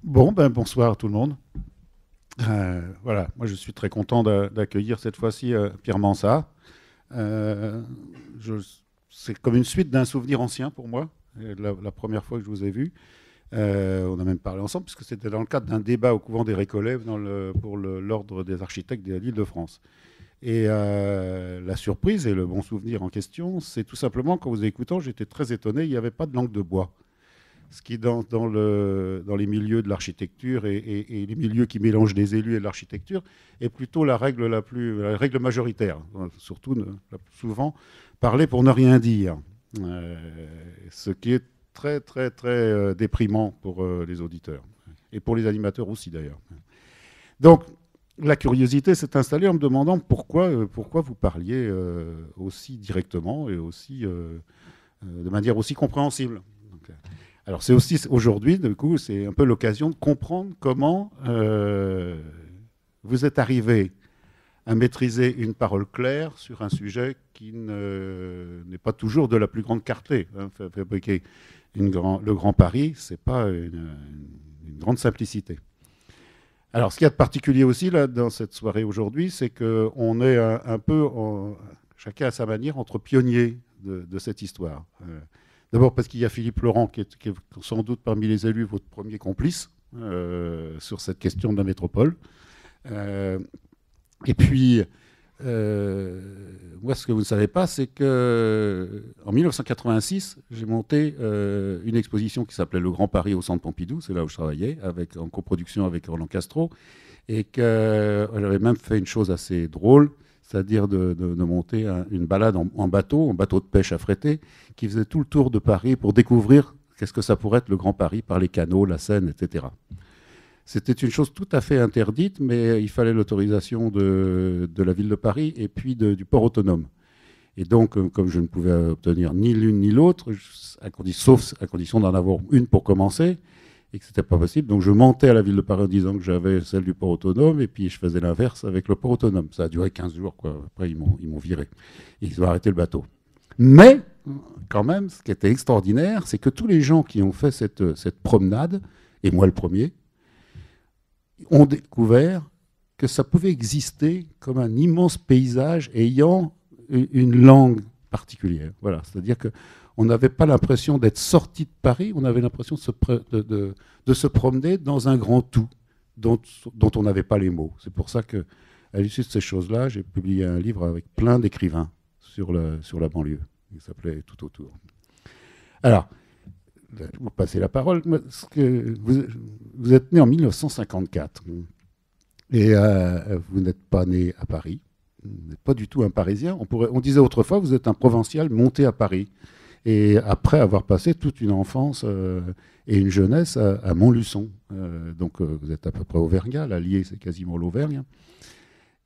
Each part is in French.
Bon, ben bonsoir tout le monde. Voilà, moi je suis très content d'accueillir cette fois-ci Pierre Mansart. Euh, je- c'est comme une suite d'un souvenir ancien pour moi, la première fois que je vous ai vu. On a même parlé ensemble, puisque c'était dans le cadre d'un débat au couvent des Récollets pour l'ordre des architectes de l'Île-de-France. Et la surprise et le bon souvenir en question, c'est tout simplement qu'en vous écoutant, j'étais très étonné, il n'y avait pas de langue de bois. Ce qui, dans les milieux de l'architecture et les milieux qui mélangent les élus et l'architecture, est plutôt la règle majoritaire. Surtout, souvent, parler pour ne rien dire. Euh, Ce qui est très, très, très déprimant pour les auditeurs. Et pour les animateurs aussi, d'ailleurs. Donc, la curiosité s'est installée en me demandant pourquoi vous parliez aussi directement et de manière aussi compréhensible. Donc, alors c'est aussi aujourd'hui, du coup, c'est un peu l'occasion de comprendre comment vous êtes arrivé à maîtriser une parole claire sur un sujet qui n'est pas toujours de la plus grande clarté. Hein. Fabriquer le Grand Paris, c'est pas une grande simplicité. Alors, ce qu'il y a de particulier aussi là, dans cette soirée aujourd'hui, c'est qu'on est un peu, chacun à sa manière, entre pionniers de cette histoire. D'abord parce qu'il y a Philippe Laurent, qui est sans doute parmi les élus votre premier complice sur cette question de la métropole. Euh, et puis, moi, ce que vous ne savez pas, c'est qu'en 1986, j'ai monté une exposition qui s'appelait Le Grand Paris au Centre Pompidou, c'est là où je travaillais, en coproduction avec Roland Castro, et que j'avais même fait une chose assez drôle, c'est-à-dire de monter une balade en bateau de pêche affrété, qui faisait tout le tour de Paris pour découvrir qu'est-ce que ça pourrait être le Grand Paris par les canaux, la Seine, etc. C'était une chose tout à fait interdite, mais il fallait l'autorisation de la ville de Paris et puis du port autonome. Et donc, comme je ne pouvais obtenir ni l'une ni l'autre, sauf à condition d'en avoir une pour commencer, et que ce n'était pas possible, donc je mentais à la ville de Paris en disant que j'avais celle du port autonome, et puis je faisais l'inverse avec le port autonome. Ça a duré 15 jours, quoi. Après, ils m'ont viré. Et ils ont arrêté le bateau. Mais, quand même, ce qui était extraordinaire, c'est que tous les gens qui ont fait cette promenade, et moi le premier, ont découvert que ça pouvait exister comme un immense paysage ayant une langue particulière. Voilà, c'est-à-dire qu'on n'avait pas l'impression d'être sorti de Paris, on avait l'impression de se promener dans un grand tout dont on n'avait pas les mots. C'est pour ça qu'à l'issue de ces choses-là, j'ai publié un livre avec plein d'écrivains sur la banlieue. Il s'appelait Tout autour. Alors, je vais vous passer la parole. Vous êtes né en 1954 et vous n'êtes pas né à Paris. Vous n'êtes pas du tout un Parisien. On disait autrefois, vous êtes un provincial monté à Paris. Et après avoir passé toute une enfance et une jeunesse à Montluçon. Donc vous êtes à peu près auvergnat. L'Allier, c'est quasiment l'Auvergne.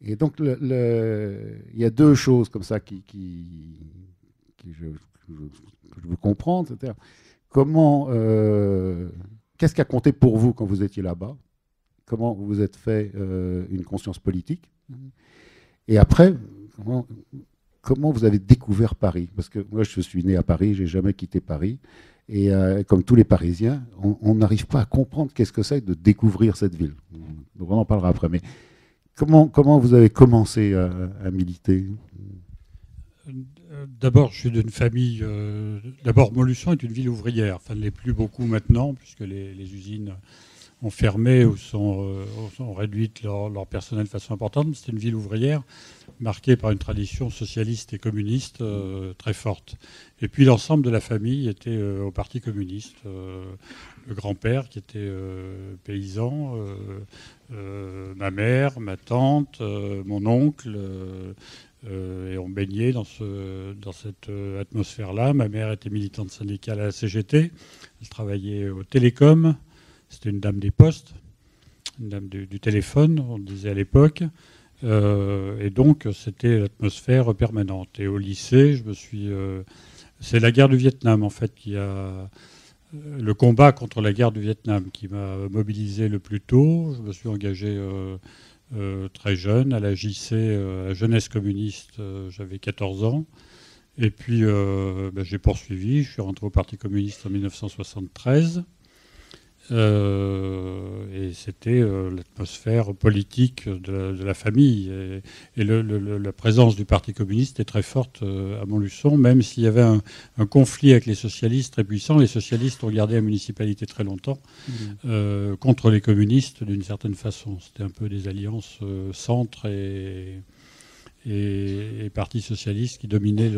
Et donc il y a deux choses comme ça que je veux comprendre. C'est-à-dire, qu'est-ce qui a compté pour vous quand vous étiez là-bas? Comment vous vous êtes fait une conscience politique? Et après, comment vous avez découvert Paris? Parce que moi, je suis né à Paris, j'ai jamais quitté Paris. Et comme tous les Parisiens, on n'arrive pas à comprendre qu'est-ce que c'est de découvrir cette ville. Donc on en parlera après. Mais comment vous avez commencé à militer? D'abord, je suis d'une famille. D'abord, Montluçon est une ville ouvrière. Enfin, ne l'est plus beaucoup maintenant, puisque les usines ont fermé ou ont réduit leur personnel de façon importante. Mais c'est une ville ouvrière marquée par une tradition socialiste et communiste très forte. Et puis l'ensemble de la famille était au Parti communiste. Le grand-père qui était paysan, ma mère, ma tante, mon oncle. Et on baignait dans cette atmosphère-là. Ma mère était militante syndicale à la CGT. Elle travaillait au Télécom. C'était une dame des postes, une dame du téléphone, on disait à l'époque. Et donc, c'était l'atmosphère permanente. Et au lycée, c'est la guerre du Vietnam, en fait, le combat contre la guerre du Vietnam qui m'a mobilisé le plus tôt. Je me suis engagé très jeune à la JC, à la jeunesse communiste. J'avais 14 ans. Et puis, j'ai poursuivi. Je suis rentré au Parti communiste en 1973. c'était l'atmosphère politique de la famille. Et la présence du Parti communiste est très forte à Montluçon, même s'il y avait un conflit avec les socialistes très puissant. Les socialistes ont gardé la municipalité très longtemps contre les communistes d'une certaine façon. C'était un peu des alliances centre et Parti socialiste qui dominaient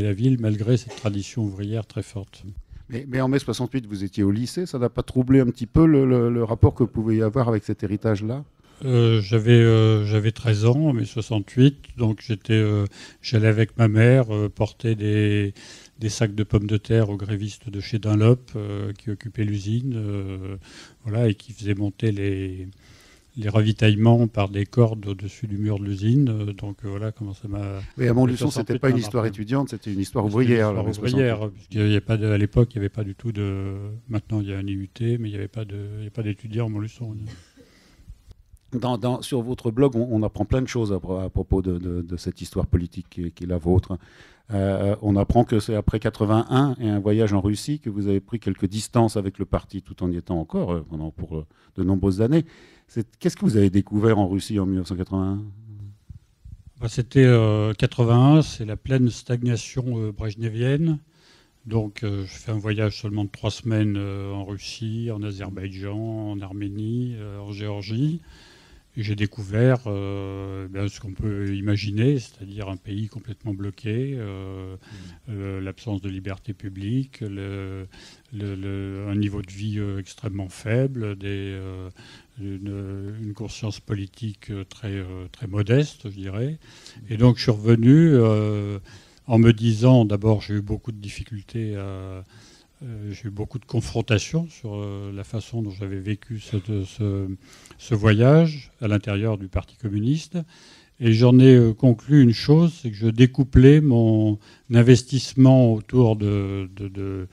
la ville, malgré cette tradition ouvrière très forte. Mais en mai 68, vous étiez au lycée, ça n'a pas troublé un petit peu le rapport que vous pouviez y avoir avec cet héritage-là ? J'avais 13 ans en mai 68, donc j'allais avec ma mère porter des sacs de pommes de terre aux grévistes de chez Dunlop qui occupaient l'usine, voilà, et qui faisaient monter les ravitaillements par des cordes au-dessus du mur de l'usine. Donc voilà comment ça m'a... Mais à Montluçon, ce n'était pas une histoire étudiante, c'était une histoire ouvrière. Une histoire ouvrière, puisqu'il y a pas à l'époque, il n'y avait pas du tout de... Maintenant, il y a un IUT, mais il n'y avait pas d'étudiants à Montluçon. Sur votre blog, on apprend plein de choses à propos de cette histoire politique qui est la vôtre. On apprend que c'est après 81 et un voyage en Russie que vous avez pris quelques distances avec le parti tout en y étant encore pour de nombreuses années. Qu'est-ce que vous avez découvert en Russie en 1981 ? C'était 81, c'est la pleine stagnation brejnevienne. Donc je fais un voyage seulement de 3 semaines en Russie, en Azerbaïdjan, en Arménie, en Géorgie. Et j'ai découvert ce qu'on peut imaginer, c'est-à-dire un pays complètement bloqué, l'absence de liberté publique, un niveau de vie extrêmement faible, une conscience politique très, très modeste, je dirais. Et donc je suis revenu en me disant, d'abord j'ai eu beaucoup de difficultés j'ai eu beaucoup de confrontations sur la façon dont j'avais vécu ce voyage à l'intérieur du Parti communiste. Et j'en ai conclu une chose, c'est que je découplais mon investissement autour je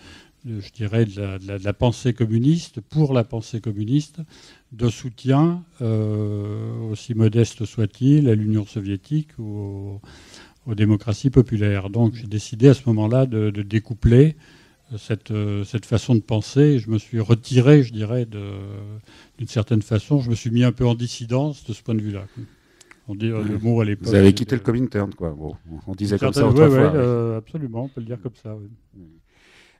dirais, de la pensée communiste, pour la pensée communiste, de soutien, aussi modeste soit-il, à l'Union soviétique ou aux démocraties populaires. Donc j'ai décidé à ce moment-là de découpler cette façon de penser. Je me suis retiré, je dirais, d'une certaine façon. Je me suis mis un peu en dissidence de ce point de vue-là. On dit le mot à l'époque. Vous avez quitté le Comintern, quoi. Bon, on disait comme ça autrefois. Oui, absolument, on peut le dire comme ça. Oui.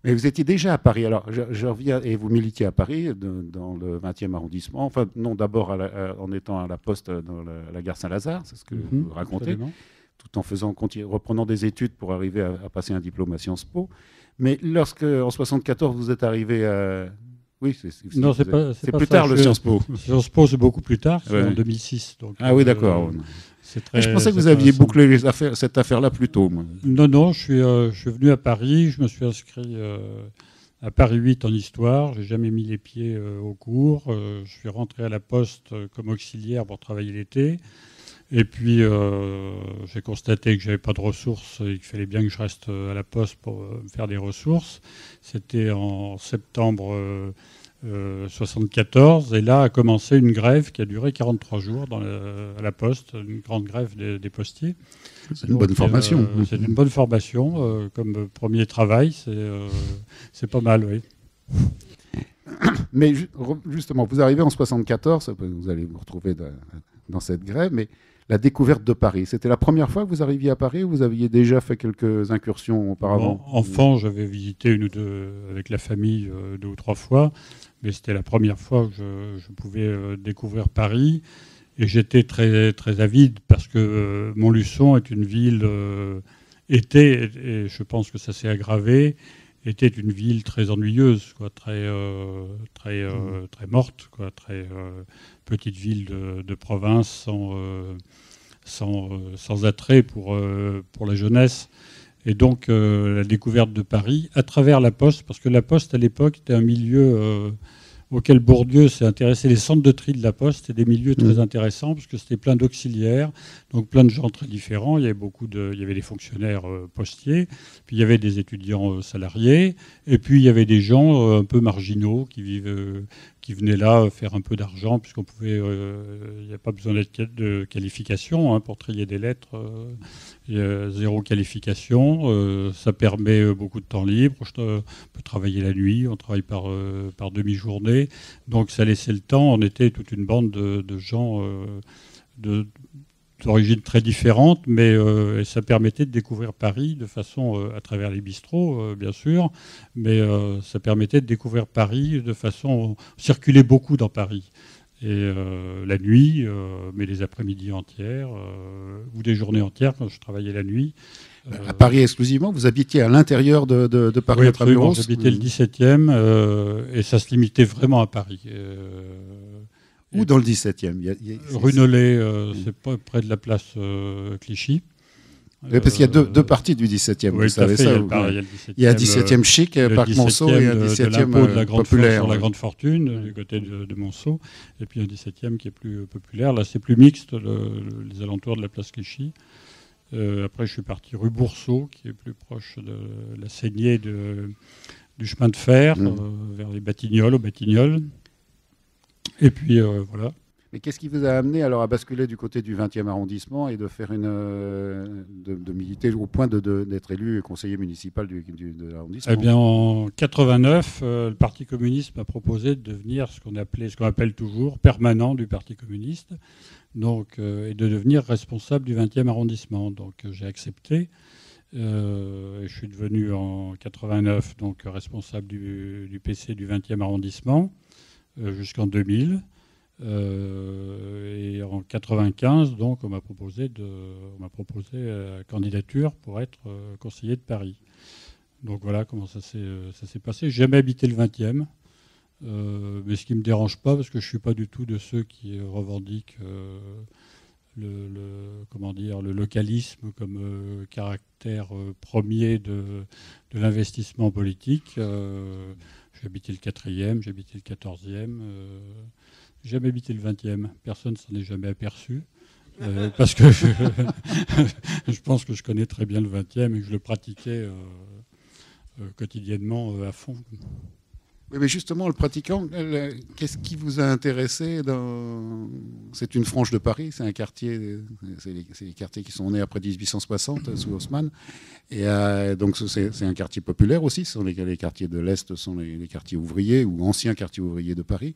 Mais vous étiez déjà à Paris. Alors, je reviens, et vous militiez à Paris, dans le 20e arrondissement. Enfin, non, d'abord en étant à la Poste dans la gare Saint-Lazare, c'est ce que vous racontez, absolument. Tout en reprenant des études pour arriver à passer un diplôme à Sciences Po. Mais lorsque, en 74, vous êtes arrivé à... Oui, c'est plus tard le Sciences Po. Sciences Po, c'est beaucoup plus tard, c'est en 2006. Donc, oui, d'accord. Je pensais que vous aviez bouclé cette affaire-là plus tôt. Moi. Non, je suis venu à Paris, je me suis inscrit à Paris 8 en histoire, je n'ai jamais mis les pieds au cours, je suis rentré à la Poste comme auxiliaire pour travailler l'été. Et puis, j'ai constaté que je n'avais pas de ressources et qu'il fallait bien que je reste à la Poste pour me faire des ressources. C'était en septembre 1974. Et là a commencé une grève qui a duré 43 jours à la Poste, une grande grève des postiers. C'est une bonne formation. C'est une bonne formation. Comme premier travail, c'est pas mal, oui. Mais justement, vous arrivez en 1974, vous allez vous retrouver dans cette grève, mais la découverte de Paris, c'était la première fois que vous arriviez à Paris ou vous aviez déjà fait quelques incursions auparavant ? Enfant, j'avais visité une ou deux avec la famille 2 ou 3 fois, mais c'était la première fois que je pouvais découvrir Paris. Et j'étais très, très avide parce que Montluçon est une ville, était, et je pense que ça s'est aggravé, était une ville très ennuyeuse, quoi, très morte, quoi, très petite ville de province sans attrait pour la jeunesse. Et donc la découverte de Paris à travers la Poste, parce que la Poste à l'époque était un milieu auquel Bourdieu s'est intéressé. Les centres de tri de la Poste étaient des milieux très intéressants parce que c'était plein d'auxiliaires, donc plein de gens très différents. Il y avait des fonctionnaires postiers, puis il y avait des étudiants salariés, et puis il y avait des gens un peu marginaux qui venaient là faire un peu d'argent, puisqu'on pouvait... il n'y a pas besoin de qualification pour trier des lettres. Il y a 0 qualification. Ça permet beaucoup de temps libre. Je peux travailler la nuit. On travaille par demi-journée. arrivés. Donc ça laissait le temps. On était toute une bande de gens d'origines très différentes, mais ça permettait de découvrir Paris de façon, à travers les bistrots, bien sûr, mais ça permettait de découvrir Paris de façon... On circulait beaucoup dans Paris. Et la nuit, mais les après-midi entières, ou des journées entières quand je travaillais la nuit. À Paris exclusivement? Vous habitiez à l'intérieur de Paris, oui, intramuros? J'habitais le 17e, et ça se limitait vraiment à Paris. Où dans le 17e? Rue Nollet, c'est pas près de la place Clichy. Oui, parce qu'il y a deux parties du 17e, oui, vous savez ça. Il y a 17e chic, Parc Monceau, et un 17e populaire. Sur la Grande Fortune, du côté de Monceau, et puis un 17e qui est plus populaire. Là, c'est plus mixte, les alentours de la place Clichy. Après, je suis parti rue Boursault, qui est plus proche de la saignée du chemin de fer, vers les Batignolles, aux Batignolles. Et puis, voilà. Mais qu'est-ce qui vous a amené alors à basculer du côté du 20e arrondissement et de faire de militer au point d'être élu conseiller municipal de l'arrondissement? Eh bien, en 89, le Parti communiste m'a proposé de devenir ce qu'on appelle toujours permanent du Parti communiste, donc, et de devenir responsable du 20e arrondissement. Donc, j'ai accepté. Et je suis devenu en 89 donc responsable du PC du 20e arrondissement jusqu'en 2000. Et en 95, donc, on m'a proposé la candidature pour être conseiller de Paris. Donc voilà comment ça s'est passé. J'ai jamais habité le 20e, mais ce qui me dérange pas, parce que je suis pas du tout de ceux qui revendiquent le localisme comme caractère premier de l'investissement politique. J'ai habité le 4e, j'ai habité le 14e. J'ai jamais habité le 20e. Personne ne s'en est jamais aperçu. Parce que je pense que je connais très bien le 20e et que je le pratiquais quotidiennement à fond. Oui, mais justement, le pratiquant, qu'est-ce qui vous a intéressé C'est une frange de Paris, c'est un quartier, c'est les quartiers qui sont nés après 1860 sous Haussmann. Et donc c'est un quartier populaire aussi. Ce sont les quartiers de l'Est, sont les quartiers ouvriers ou anciens quartiers ouvriers de Paris.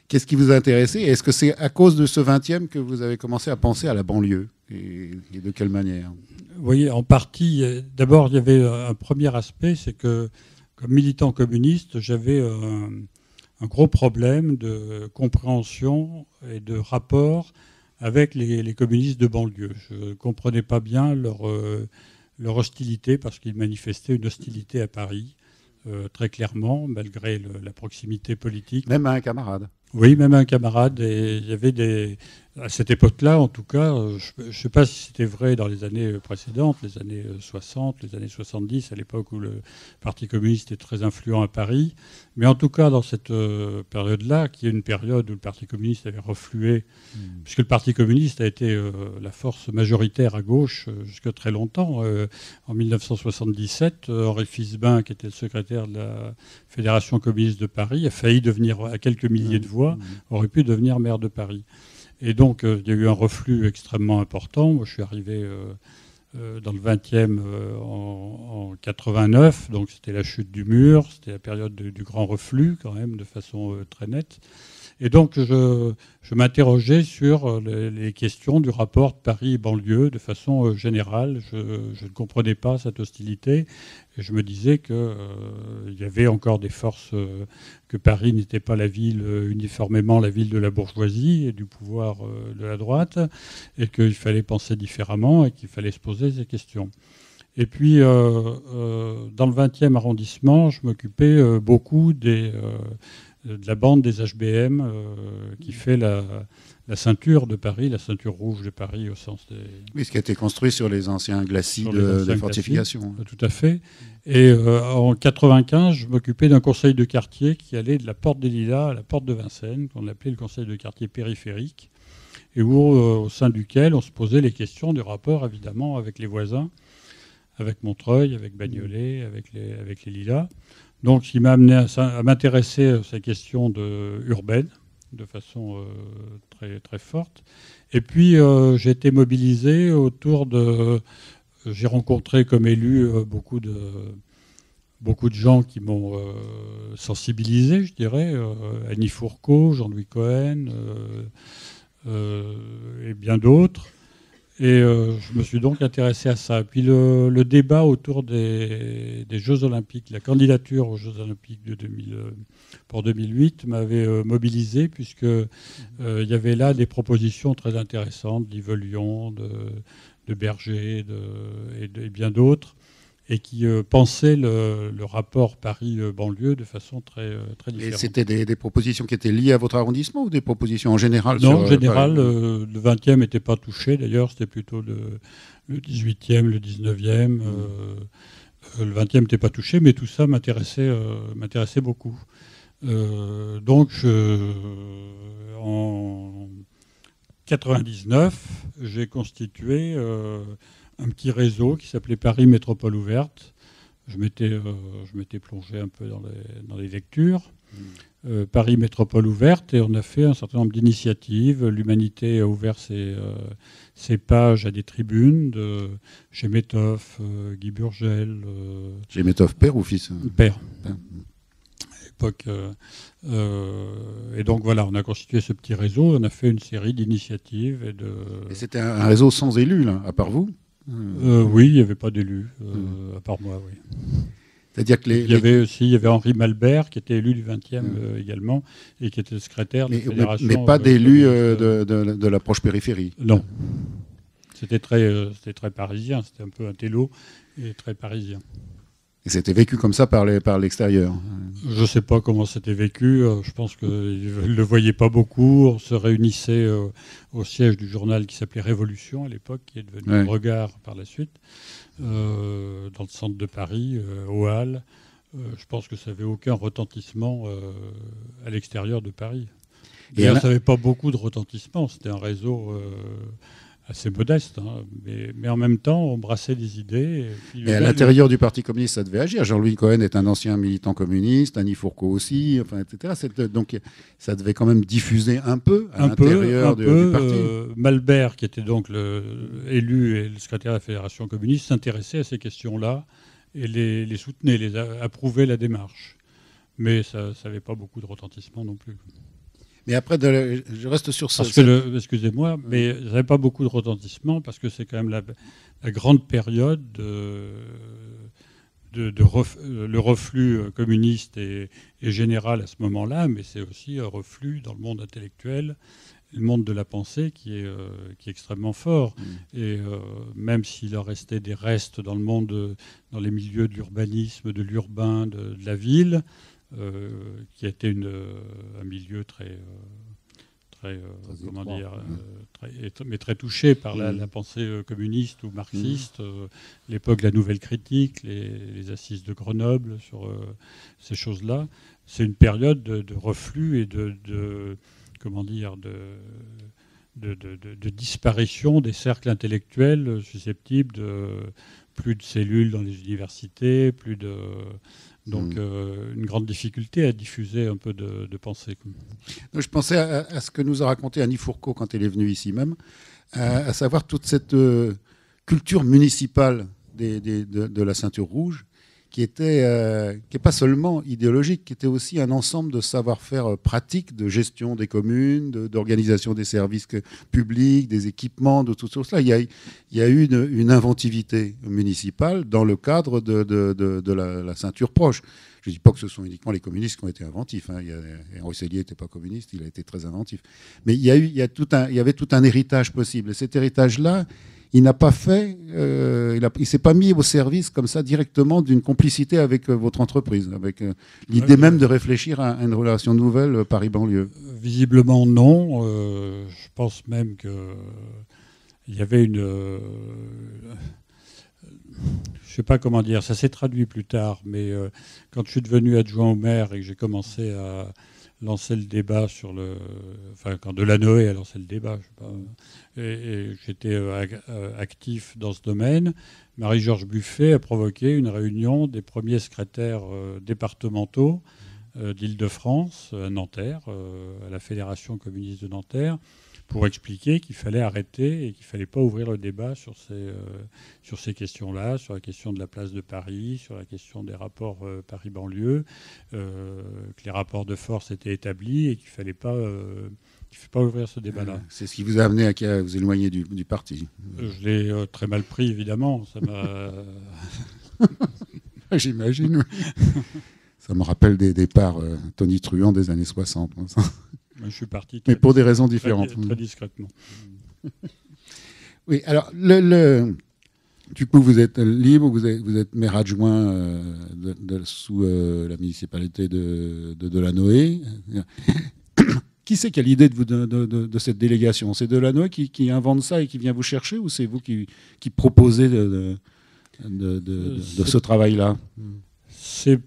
Qu'est-ce qui vous a intéressé? Est-ce que c'est à cause de ce 20e que vous avez commencé à penser à la banlieue? Et de quelle manière? Vous voyez, en partie, d'abord, il y avait un premier aspect, c'est que comme militant communiste, j'avais un gros problème de compréhension et de rapport avec les communistes de banlieue. Je ne comprenais pas bien leur hostilité, parce qu'ils manifestaient une hostilité à Paris, très clairement, malgré la proximité politique. Même à un camarade? Oui, même un camarade. Et il y avait à cette époque-là, en tout cas, je ne sais pas si c'était vrai dans les années précédentes, les années 60, les années 70, à l'époque où le Parti communiste était très influent à Paris. Mais en tout cas, dans cette période-là, qui est une période où le Parti communiste avait reflué, puisque le Parti communiste a été la force majoritaire à gauche jusqu'à très longtemps. En 1977, Henri Fisbin, qui était le secrétaire de la Fédération communiste de Paris, a failli devenir, à quelques milliers de voix, aurait pu devenir maire de Paris. Et donc, il y a eu un reflux extrêmement important. Moi, je suis arrivé dans le 20e en 89, donc c'était la chute du mur, c'était la période du grand reflux, quand même, de façon très nette. Et donc, je m'interrogeais sur les questions du rapport de Paris et banlieue de façon générale. Je ne comprenais pas cette hostilité. Et je me disais qu'il y avait encore des forces, que Paris n'était pas la ville, uniformément la ville de la bourgeoisie et du pouvoir de la droite, et qu'il fallait penser différemment et qu'il fallait se poser ces questions. Et puis, dans le 20e arrondissement, je m'occupais beaucoup de la bande des HBM qui fait la ceinture de Paris, la ceinture rouge de Paris au sens des... Oui, ce qui a été construit sur les anciens glacis des fortifications. Tout à fait. Et en 95, je m'occupais d'un conseil de quartier qui allait de la porte des Lilas à la porte de Vincennes, qu'on appelait le conseil de quartier périphérique, et où, au sein duquel on se posait les questions du rapport, évidemment, avec les voisins, avec Montreuil, avec Bagnolet, avec les Lilas. Donc, ce qui m'a amené à m'intéresser à ces questions urbaines de façon très, très forte. Et puis, j'ai été mobilisé autour de... J'ai rencontré comme élu beaucoup beaucoup de gens qui m'ont sensibilisé, je dirais. Annie Fourcault, Jean-Louis Cohen et bien d'autres. Et je me suis donc intéressé à ça. Et puis le débat autour des Jeux Olympiques, la candidature aux Jeux Olympiques pour 2008 m'avait mobilisé, puisque il y avait là des propositions très intéressantes d'Yves Lion, de Berger et bien d'autres, et qui pensaient le rapport Paris-banlieue de façon très, très différente. Et c'était des propositions qui étaient liées à votre arrondissement ou des propositions en général? Non, en général, le 20e n'était pas touché. D'ailleurs, c'était plutôt le 18e, le 19e. Le 20e n'était pas touché, mais tout ça m'intéressait beaucoup. Donc, en 99, j'ai constitué un petit réseau qui s'appelait Paris Métropole Ouverte. Je m'étais plongé un peu dans les lectures. Paris Métropole Ouverte, et on a fait un certain nombre d'initiatives. L'Humanité a ouvert ses pages à des tribunes de Chemetov, Guy Burgel. Chemetov, père ou fils? Père. À l'époque. Et donc voilà, on a constitué ce petit réseau, on a fait une série d'initiatives. Et c'était un réseau sans élus, là, à part vous? Oui, il n'y avait pas d'élus, à part moi, oui. C'est-à-dire que il y avait Henri Malbert, qui était élu du 20e également, et qui était le secrétaire de la fédération. Mais pas d'élu de l'approche périphérie? Non. C'était très parisien, c'était un peu un télo, et très parisien. Et c'était vécu comme ça par l'extérieur? Je ne sais pas comment c'était vécu. Je pense qu'ils ne le voyaient pas beaucoup. On se réunissait au siège du journal qui s'appelait Révolution à l'époque, qui est devenu Regard par la suite, dans le centre de Paris, aux Halles. Je pense que ça n'avait aucun retentissement à l'extérieur de Paris. D'ailleurs, ça n'avait pas beaucoup de retentissement. C'était un réseau assez modeste, hein, mais en même temps, on brassait des idées. Et à l'intérieur du Parti communiste, ça devait agir. Jean-Louis Cohen est un ancien militant communiste, Annie Fourcault aussi, enfin, etc. Donc ça devait quand même diffuser un peu à l'intérieur du parti. Malbert, qui était donc élu et le secrétaire de la Fédération communiste, s'intéressait à ces questions-là et les soutenait, approuvait la démarche. Mais ça n'avait pas beaucoup de retentissement non plus. Mais après, je reste sur ça. Excusez-moi, mais ça n'avait pas beaucoup de retentissement parce que c'est quand même la grande période le reflux communiste est général à ce moment-là, mais c'est aussi un reflux dans le monde intellectuel, le monde de la pensée qui est extrêmement fort. Et même s'il en restait des restes dans le monde, dans les milieux de l'urbanisme, de l'urbain, de la ville, qui a été un milieu très touché par la pensée communiste ou marxiste, l'époque de la Nouvelle Critique, les assises de Grenoble sur ces choses-là. C'est une période de reflux et de disparition des cercles intellectuels susceptibles plus de cellules dans les universités, donc une grande difficulté à diffuser un peu de pensée. Je pensais à ce que nous a raconté Annie Fourcault quand elle est venue ici même, à savoir toute cette culture municipale de la ceinture rouge, qui est pas seulement idéologique, qui était aussi un ensemble de savoir-faire pratique, de gestion des communes, d'organisation des services publics, des équipements, de tout cela. Il y a eu une inventivité municipale dans le cadre de la ceinture proche. Je ne dis pas que ce sont uniquement les communistes qui ont été inventifs. Hein. Henri Sellier n'était pas communiste, il a été très inventif. Mais il y avait tout un héritage possible. Et cet héritage-là, il n'a pas fait, il s'est pas mis au service comme ça directement d'une complicité avec votre entreprise, avec l'idée même de réfléchir à une relation nouvelle Paris-banlieue. Visiblement non. Je pense même qu'il y avait une... je ne sais pas comment dire, ça s'est traduit plus tard, mais quand je suis devenu adjoint au maire et que j'ai commencé à lancer le débat quand Delanoë a lancé le débat, je sais pas, et j'étais actif dans ce domaine, Marie-Georges Buffet a provoqué une réunion des premiers secrétaires départementaux d'Île-de-France, à Nanterre, à la Fédération communiste de Nanterre, pour expliquer qu'il fallait arrêter et qu'il ne fallait pas ouvrir le débat sur ces questions-là, sur la question de la place de Paris, sur la question des rapports Paris-banlieue, que les rapports de force étaient établis et qu'il ne fallait pas ouvrir ce débat-là. C'est ce qui vous a amené à vous éloigner du parti. Je l'ai très mal pris, évidemment. Ça m'a... J'imagine. Ça me rappelle des départs Tony Truant des années 60. Je suis parti. Mais pour des raisons différentes. Très discrètement. Oui, alors, du coup, vous êtes libre, vous êtes maire adjoint sous la municipalité de Delanoë. Qui c'est qui a l'idée de cette délégation? C'est Delanoë qui invente ça et qui vient vous chercher, ou c'est vous qui proposez de ce travail-là? C'est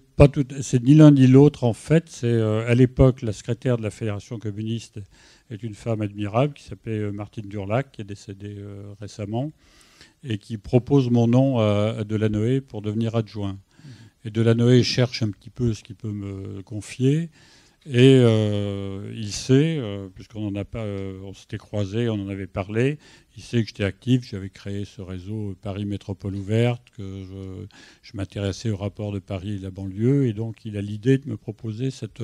ni l'un ni l'autre, en fait. C'est à l'époque, la secrétaire de la Fédération communiste est une femme admirable qui s'appelait Martine Durlac, qui est décédée récemment, et qui propose mon nom à Delanoë pour devenir adjoint. Et Delanoë cherche un petit peu ce qu'il peut me confier. Et il sait, puisqu'on on s'était croisés, on en avait parlé, il sait que j'étais actif, j'avais créé ce réseau Paris Métropole Ouverte, que je m'intéressais au rapport de Paris et de la banlieue, et donc il a l'idée de me proposer cette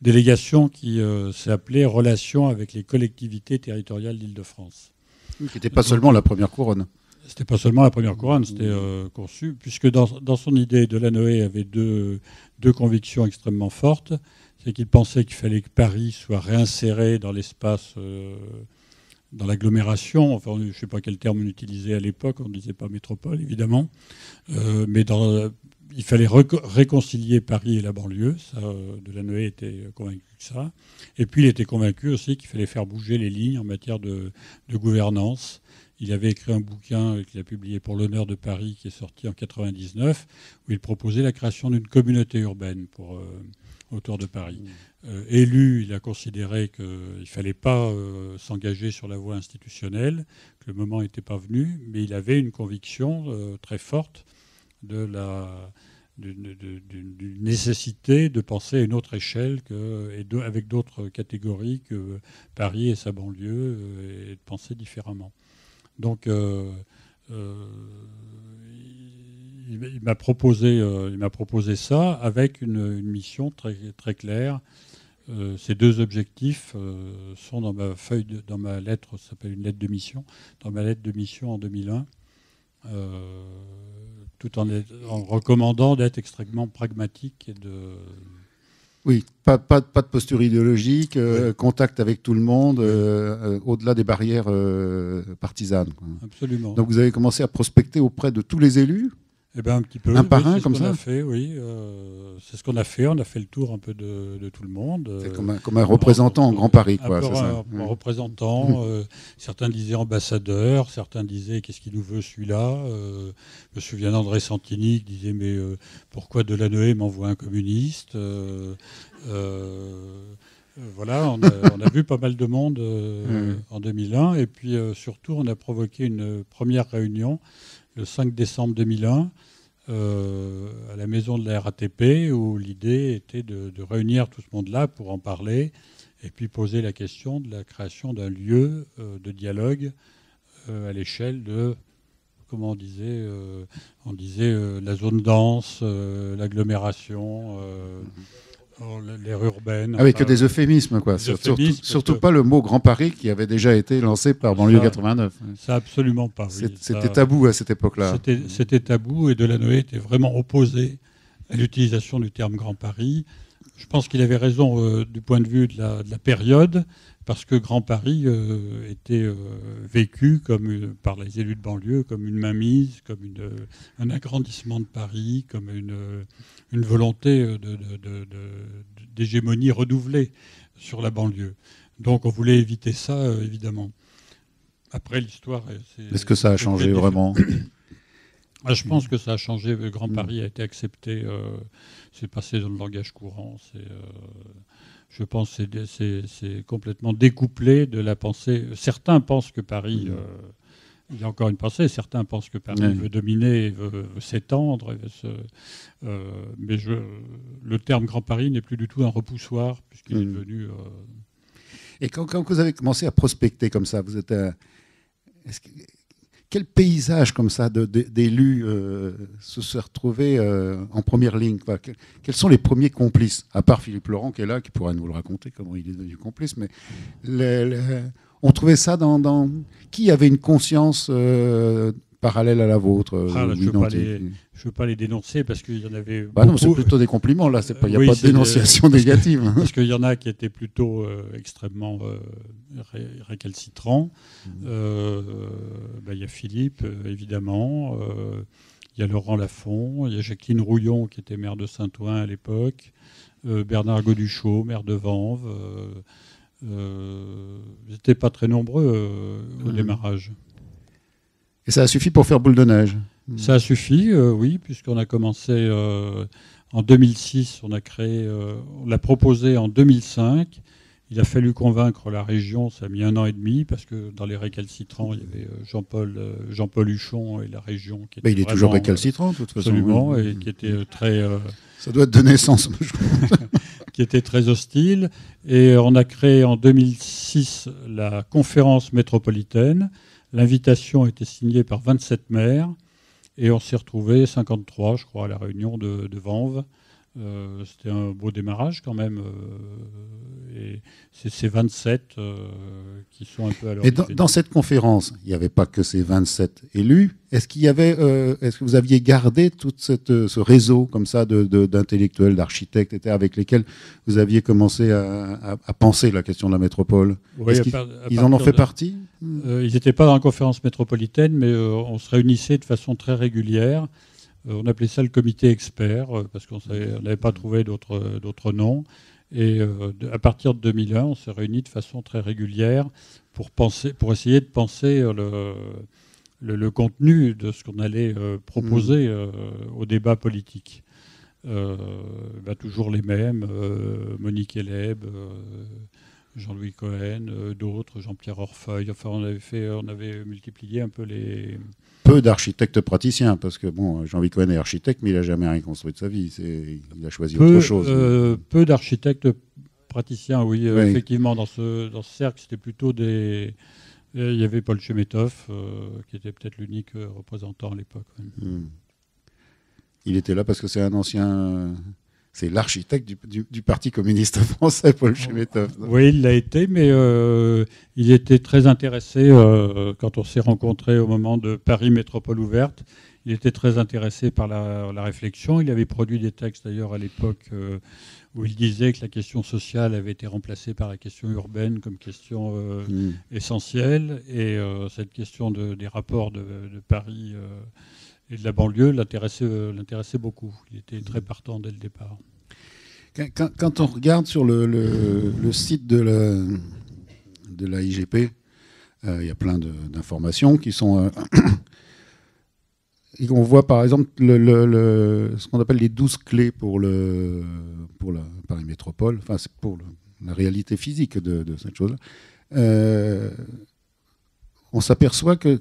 délégation qui s'est appelée Relations avec les collectivités territoriales d'Île-de-France. Qui n'était pas seulement la première couronne. C'était pas seulement la première couronne, c'était conçu, puisque dans son idée, Delanoë avait deux convictions extrêmement fortes. C'est qu'il pensait qu'il fallait que Paris soit réinséré dans l'espace, dans l'agglomération. Enfin, je ne sais pas quel terme on utilisait à l'époque, on ne disait pas métropole, évidemment. Mais il fallait réconcilier Paris et la banlieue. Ça, Delanoë était convaincu de ça. Et puis, il était convaincu aussi qu'il fallait faire bouger les lignes en matière de gouvernance. Il avait écrit un bouquin qu'il a publié pour l'honneur de Paris, qui est sorti en 1999, où il proposait la création d'une communauté urbaine autour de Paris. Élu, il a considéré qu'il ne fallait pas s'engager sur la voie institutionnelle, que le moment n'était pas venu, mais il avait une conviction très forte d'une nécessité de penser à une autre échelle avec d'autres catégories que Paris et sa banlieue, et de penser différemment. Donc, il m'a proposé ça avec une mission très, très claire. Ces deux objectifs sont dans ma lettre, ça s'appelle une lettre de mission, dans ma lettre de mission en 2001, tout en recommandant d'être extrêmement pragmatique et de... Oui, pas de posture idéologique, oui. Contact avec tout le monde, au-delà des barrières partisanes. Quoi. Absolument. Donc vous avez commencé à prospecter auprès de tous les élus? Eh ben, un petit peu. Un par un, comme ça? Fait, oui. C'est ce qu'on a fait. On a fait le tour un peu de tout le monde. C'est comme un représentant en Grand Paris, quoi. C'est ça. Un représentant. Certains disaient ambassadeur, certains disaient qu'est-ce qu'il nous veut celui-là. Je me souviens d'André Santini qui disait mais pourquoi Delanoë m'envoie un communiste Voilà, on a vu pas mal de monde en 2001. Et puis surtout, on a provoqué une première réunion le 5 décembre 2001, à la maison de la RATP, où l'idée était de réunir tout ce monde-là pour en parler et puis poser la question de la création d'un lieu de dialogue à l'échelle de, comment on disait la zone dense, l'agglomération, l'aire urbaine. Avec que des euphémismes, quoi. Surtout pas le mot Grand Paris qui avait déjà été lancé par Banlieue 89. Ça, absolument pas. Oui. C'était tabou à cette époque-là. C'était tabou et Delanoë était vraiment opposé à l'utilisation du terme Grand Paris. Je pense qu'il avait raison du point de vue de la période, parce que Grand Paris était vécu par les élus de banlieue comme une mainmise, comme un agrandissement de Paris, comme une volonté d'hégémonie renouvelée sur la banlieue. Donc on voulait éviter ça, évidemment. Après, l'histoire... Est-ce que ça a changé vraiment ? Je pense que ça a changé. Grand Paris a été accepté. C'est passé dans le langage courant. Je pense que c'est complètement découplé de la pensée. Certains pensent que Paris... il y a encore une pensée. Certains pensent que Paris veut dominer, veut s'étendre. Mais le terme Grand Paris n'est plus du tout un repoussoir, puisqu'il est devenu... Et quand vous avez commencé à prospecter comme ça, vous êtes quel paysage comme ça d'élus se sont retrouvés en première ligne, quoi. Quels sont les premiers complices, à part Philippe Laurent qui est là, qui pourra nous le raconter, comment il est devenu complice, mais on trouvait ça dans... Qui avait une conscience parallèle à la vôtre Je ne veux pas les dénoncer parce qu'il y en avait beaucoup. Non, c'est plutôt des compliments, là. Il n'y a pas de dénonciation négative. Parce qu'il y en a qui étaient plutôt extrêmement récalcitrants. Il y a Philippe, évidemment. Il y a Laurent Lafont. Il y a Jacqueline Rouillon, qui était maire de Saint-Ouen à l'époque. Bernard Goduchot, maire de Vanves. Ils n'étaient pas très nombreux au démarrage. Et ça a suffi pour faire boule de neige? Ça a suffi, oui, puisqu'on a commencé en 2006, on l'a proposé en 2005. Il a fallu convaincre la région, ça a mis 1 an et demi, parce que dans les récalcitrants, il y avait Jean-Paul Huchon et la région qui était il est toujours récalcitrant, de toute façon. Absolument, et qui était très... ça doit être de naissance. qui était très hostile. Et on a créé en 2006 la conférence métropolitaine. L'invitation a été signée par 27 maires et on s'est retrouvés 53, je crois, à la réunion de Vanves. C'était un beau démarrage quand même. Et c'est ces 27 qui sont un peu à leur... Et dans cette conférence, il n'y avait pas que ces 27 élus. Est-ce que vous aviez gardé tout ce réseau comme ça d'intellectuels, d'architectes, etc., avec lesquels vous aviez commencé à penser la question de la métropole? Oui, ils en ont fait partie? Ils n'étaient pas dans la conférence métropolitaine, mais on se réunissait de façon très régulière. On appelait ça le comité expert, parce qu'on n'avait pas trouvé d'autres noms. Et à partir de 2001, on s'est réunis de façon très régulière pour essayer de penser le contenu de ce qu'on allait proposer au débat politique. Toujours les mêmes, Monique Eleb, Jean-Louis Cohen, d'autres, Jean-Pierre Orfeuille. Enfin, on avait multiplié un peu les... Peu d'architectes praticiens, parce que Jean-Louis Cohen est architecte, mais il n'a jamais rien construit de sa vie. Il a choisi autre chose. Peu d'architectes praticiens, oui. Effectivement, dans ce cercle, c'était plutôt des... Il y avait Paul Chemetov, qui était peut-être l'unique représentant à l'époque. Il était là parce que c'est un ancien... C'est l'architecte du Parti communiste français, Paul Chemetov. Oui, il l'a été, mais il était très intéressé, quand on s'est rencontrés au moment de Paris Métropole ouverte, il était très intéressé par la réflexion. Il avait produit des textes d'ailleurs à l'époque où il disait que la question sociale avait été remplacée par la question urbaine comme question essentielle. Et cette question des rapports de Paris... et de la banlieue l'intéressait beaucoup. Il était très partant dès le départ. Quand on regarde sur le site de la IGP, il y a plein d'informations qui sont... et on voit par exemple ce qu'on appelle les 12 clés pour la Paris Métropole, enfin c'est pour la réalité physique de cette chose-là. On s'aperçoit que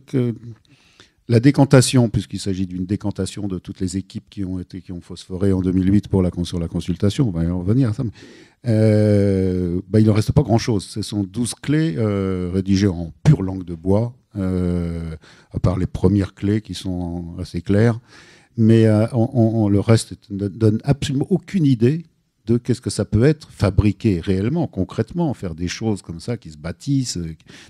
la décantation, puisqu'il s'agit d'une décantation de toutes les équipes qui ont phosphoré en 2008 sur la consultation, on va y revenir à ça, mais, il n'en reste pas grand-chose. Ce sont 12 clés rédigées en pure langue de bois, à part les premières clés qui sont assez claires, mais le reste ne donne absolument aucune idée de qu'est-ce que ça peut être fabriqué réellement, concrètement, faire des choses comme ça qui se bâtissent,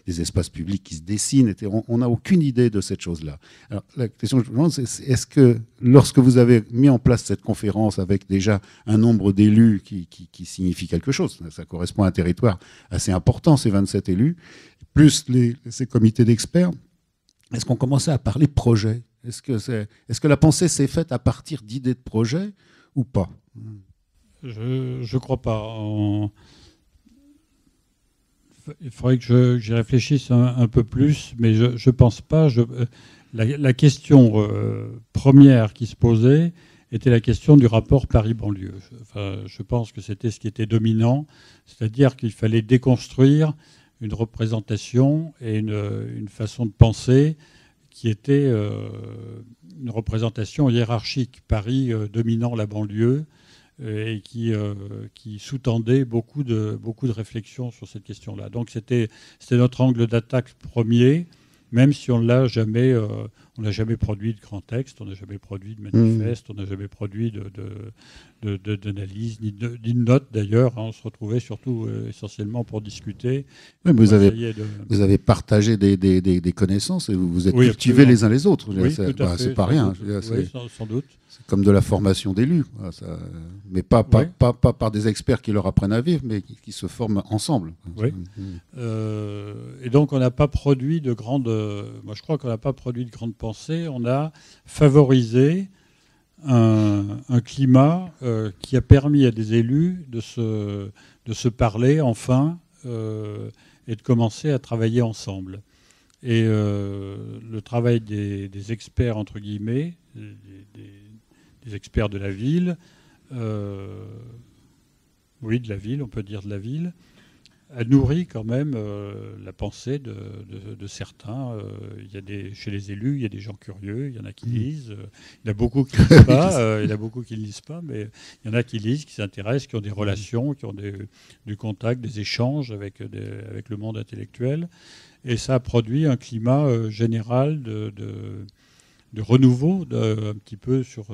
des espaces publics qui se dessinent, etc. On n'a aucune idée de cette chose-là. Alors la question que je me demande, c'est est-ce que lorsque vous avez mis en place cette conférence avec déjà un nombre d'élus qui signifie quelque chose, ça correspond à un territoire assez important, ces 27 élus, plus ces comités d'experts, est-ce qu'on commençait à parler projet? Est-ce que la pensée s'est faite à partir d'idées de projet ou pas? Je crois pas. Il faudrait que j'y réfléchisse un peu plus, mais je pense pas. La question première qui se posait était la question du rapport Paris-banlieue. Je pense que c'était ce qui était dominant, c'est-à-dire qu'il fallait déconstruire une représentation et une façon de penser qui était une représentation hiérarchique. Paris dominant la banlieue, et qui sous-tendait beaucoup de réflexions sur cette question-là. Donc c'était notre angle d'attaque premier, même si on n'a jamais produit de grands textes, on n'a jamais produit de manifeste, on n'a jamais produit d'analyse, ni de notes d'ailleurs. On se retrouvait surtout essentiellement pour discuter. Oui, mais vous avez partagé des connaissances et vous êtes cultivés les uns les autres. Oui, c'est pas rien. Oui, sans doute. C'est comme de la formation d'élus, mais pas par des experts qui leur apprennent à vivre, mais qui se forment ensemble. Oui. Et donc on n'a pas produit de grandes. Moi, je crois qu'on n'a pas produit de grandes pensées. On a favorisé un climat qui a permis à des élus de se parler enfin et de commencer à travailler ensemble. Et le travail des experts, entre guillemets, des experts de la ville, oui, de la ville, on peut dire de la ville, a nourri quand même la pensée de certains. Chez les élus, il y a des gens curieux, il y en a qui lisent, il y en a beaucoup qui ne lisent pas, il y en a beaucoup qui ne lisent pas, mais il y en a qui lisent, qui s'intéressent, qui ont des relations, qui ont du contact, des échanges avec le monde intellectuel. Et ça a produit un climat général de renouveau un petit peu sur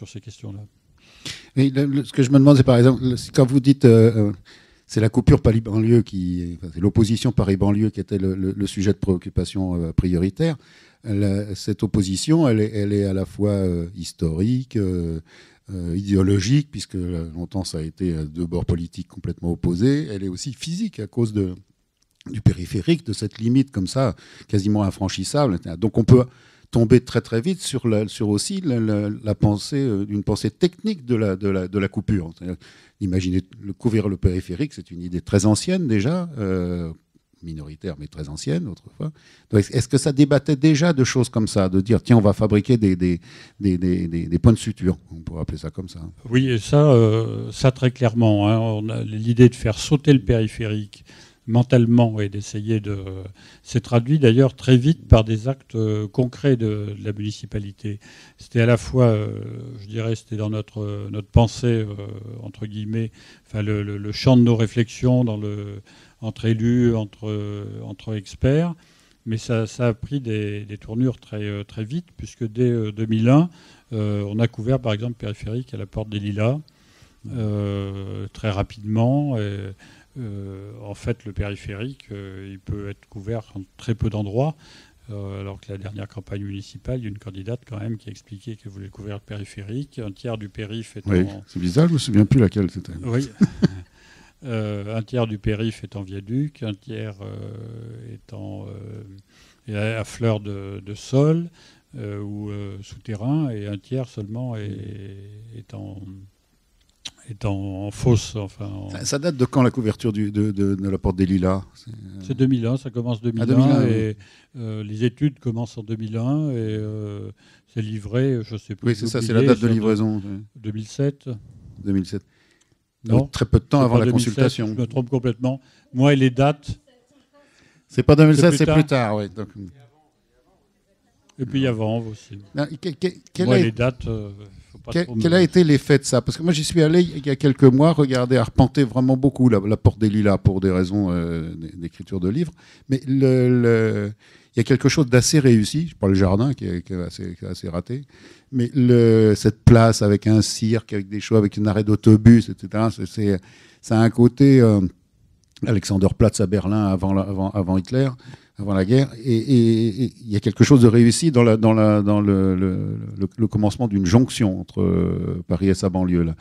ces questions-là. Et ce que je me demande, c'est par exemple, quand vous dites c'est la coupure Paris-Banlieue, c'est l'opposition Paris-Banlieue qui était le sujet de préoccupation prioritaire. Cette opposition, elle est à la fois historique, idéologique, puisque longtemps ça a été deux bords politiques complètement opposés. Elle est aussi physique à cause du périphérique, de cette limite comme ça, quasiment infranchissable. Donc on peut tomber très très vite sur aussi la pensée, une pensée technique de la coupure. Imaginer couvrir le périphérique, c'est une idée très ancienne déjà, minoritaire mais très ancienne autrefois. Donc, est-ce que ça débattait déjà de choses comme ça, de dire tiens on va fabriquer des points de suture, on pourrait appeler ça comme ça. Oui, et ça très clairement. Hein, on a l'idée de faire sauter le périphérique mentalement et d'essayer de... C'est traduit d'ailleurs très vite par des actes concrets de la municipalité. C'était à la fois, je dirais, c'était dans notre pensée, entre guillemets, enfin le champ de nos réflexions entre élus, entre experts, mais ça a pris des tournures très, très vite, puisque dès 2001, on a couvert par exemple périphérique à la Porte des Lilas, très rapidement. En fait, le périphérique, il peut être couvert en très peu d'endroits, alors que la dernière campagne municipale, il y a une candidate quand même qui a expliqué qu'elle voulait couvrir le périphérique. Un tiers du périph' étant... Oui, c'est bizarre, je ne me souviens plus laquelle c'était. Oui. Un tiers du périph' est en viaduc, un tiers étant à fleur de sol ou souterrain, et un tiers seulement est en fosse. Enfin, Ça date de quand la couverture de la Porte des Lilas? C'est 2001, ça commence 2001. 2001 et les études commencent en 2001 et c'est livré, je ne sais plus. Oui, c'est ça, c'est la date de livraison. 2007. 2007. Non, donc, très peu de temps avant la 2007, consultation. Je me trompe complètement. Moi et les dates. C'est pas 2007, c'est plus tard. Ouais. Donc... Et puis avant aussi. Moi, les dates. Quel a été l'effet de ça? Parce que moi, j'y suis allé il y a quelques mois, regarder, arpenter vraiment beaucoup la Porte des Lilas pour des raisons d'écriture de livres. Mais il y a quelque chose d'assez réussi. Je parle du jardin qui est assez raté. Mais cette place avec un cirque, avec des shows, avec un arrêt d'autobus, etc., ça a un côté Alexanderplatz à Berlin avant Hitler, avant la guerre, et il y a quelque chose de réussi dans le commencement d'une jonction entre Paris et sa banlieue là.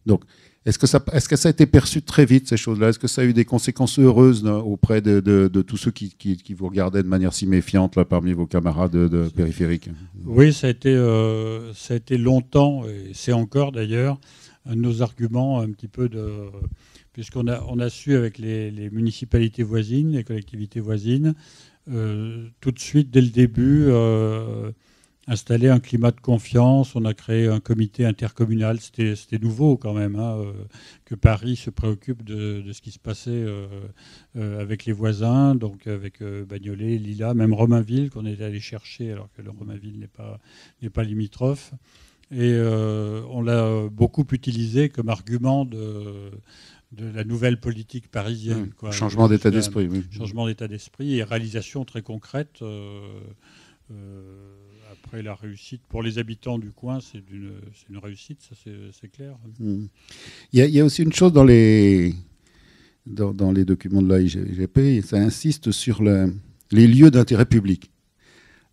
Donc, est-ce que ça a été perçu très vite, ces choses-là? Est-ce que ça a eu des conséquences heureuses auprès de tous ceux qui vous regardaient de manière si méfiante là, parmi vos camarades de périphérique? Oui, ça a été longtemps, et c'est encore d'ailleurs un de nos arguments un petit peu puisqu'on a su avec les municipalités voisines, les collectivités voisines, tout de suite, dès le début, installer un climat de confiance. On a créé un comité intercommunal. C'était nouveau quand même, que Paris se préoccupe de ce qui se passait avec les voisins, donc avec Bagnolet, Lilas, même Romainville qu'on est allé chercher, alors que le Romainville n'est pas limitrophe. Et on l'a beaucoup utilisé comme argument de la nouvelle politique parisienne. Quoi. Changement d'état d'esprit. Oui. Changement d'état d'esprit et réalisation très concrète. Après la réussite, pour les habitants du coin, c'est une réussite, ça c'est clair. Il y a aussi une chose dans les documents de la IGP, ça insiste sur les lieux d'intérêt public.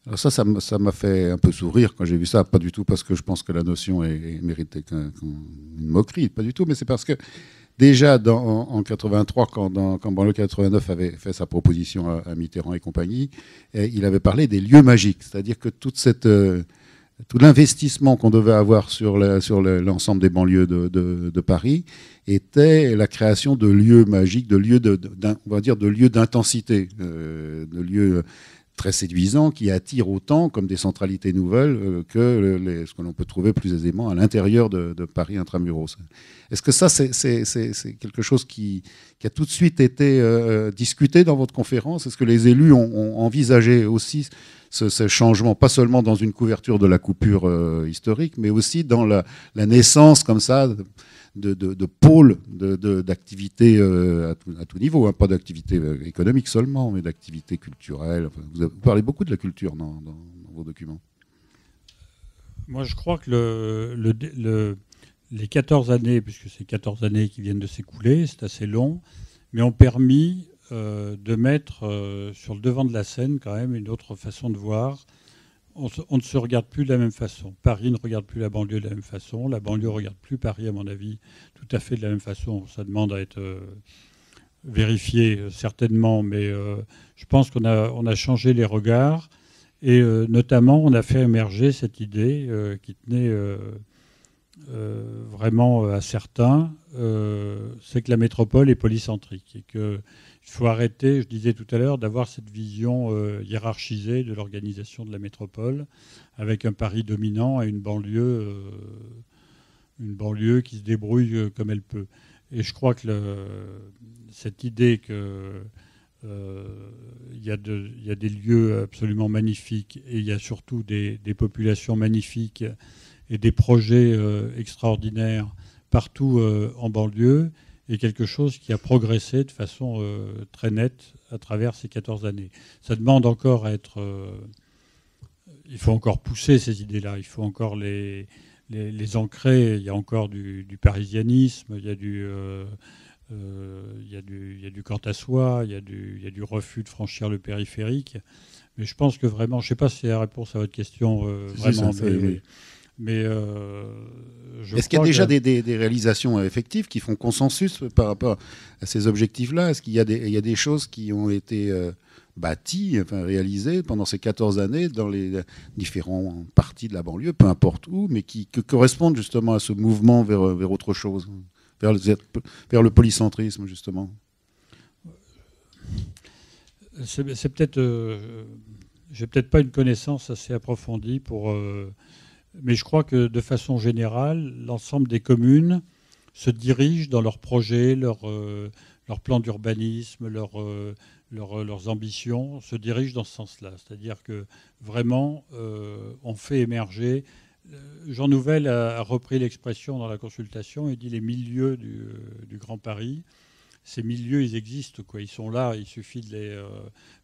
Alors ça m'a fait un peu sourire quand j'ai vu ça, pas du tout parce que je pense que la notion méritait une moquerie, pas du tout, mais c'est parce que déjà en 83, quand Banlieue 89 avait fait sa proposition à Mitterrand et compagnie, il avait parlé des lieux magiques, c'est-à-dire que tout l'investissement qu'on devait avoir sur l'ensemble des banlieues de Paris était la création de lieux magiques, on va dire de lieux d'intensité, de lieux très séduisants qui attirent autant comme des centralités nouvelles que ce que l'on peut trouver plus aisément à l'intérieur de Paris intramuros. Est-ce que ça, c'est quelque chose qui a tout de suite été discuté dans votre conférence? Est-ce que les élus ont envisagé aussi ce changement, pas seulement dans une couverture de la coupure historique, mais aussi dans la naissance comme ça de pôles d'activités à tout niveau, hein, pas d'activités économiques seulement, mais d'activités culturelles. Enfin, vous parlez beaucoup de la culture dans vos documents. Moi, je crois que les 14 années, puisque c'est 14 années qui viennent de s'écouler, c'est assez long, mais ont permis de mettre sur le devant de la scène quand même une autre façon de voir. On ne se regarde plus de la même façon. Paris ne regarde plus la banlieue de la même façon. La banlieue ne regarde plus Paris, à mon avis, tout à fait de la même façon. Ça demande à être vérifié, certainement, mais je pense qu'on a changé les regards. Et notamment, on a fait émerger cette idée qui tenait vraiment à certains, c'est que la métropole est polycentrique et qu'il faut arrêter, je disais tout à l'heure, d'avoir cette vision hiérarchisée de l'organisation de la métropole avec un Paris dominant et une banlieue qui se débrouille comme elle peut. Et je crois que cette idée que il y a des lieux absolument magnifiques et il y a surtout des populations magnifiques et des projets extraordinaires partout en banlieue est quelque chose qui a progressé de façon très nette à travers ces 14 années. Ça demande encore à être... il faut encore pousser ces idées-là, il faut encore les ancrer. Il y a encore du parisianisme, il y a du quant à soi, il y a du refus de franchir le périphérique. Mais je pense que vraiment, je ne sais pas si c'est la réponse à votre question, vraiment, mais est-ce qu'il y a déjà des réalisations effectives qui font consensus par rapport à ces objectifs-là? Est-ce qu'il y a des choses qui ont été bâties, enfin réalisées pendant ces 14 années dans les différents parties de la banlieue, peu importe où, mais qui correspondent justement à ce mouvement vers autre chose, vers le polycentrisme, justement? C'est peut-être... j'ai peut-être pas une connaissance assez approfondie pour... mais je crois que de façon générale, l'ensemble des communes se dirigent dans leurs projets, leurs plans d'urbanisme, leurs ambitions, se dirigent dans ce sens-là. C'est-à-dire que vraiment, on fait émerger... Jean Nouvel a repris l'expression dans la consultation, il dit les milieux du Grand Paris. Ces milieux, ils existent, quoi. Ils sont là, il suffit de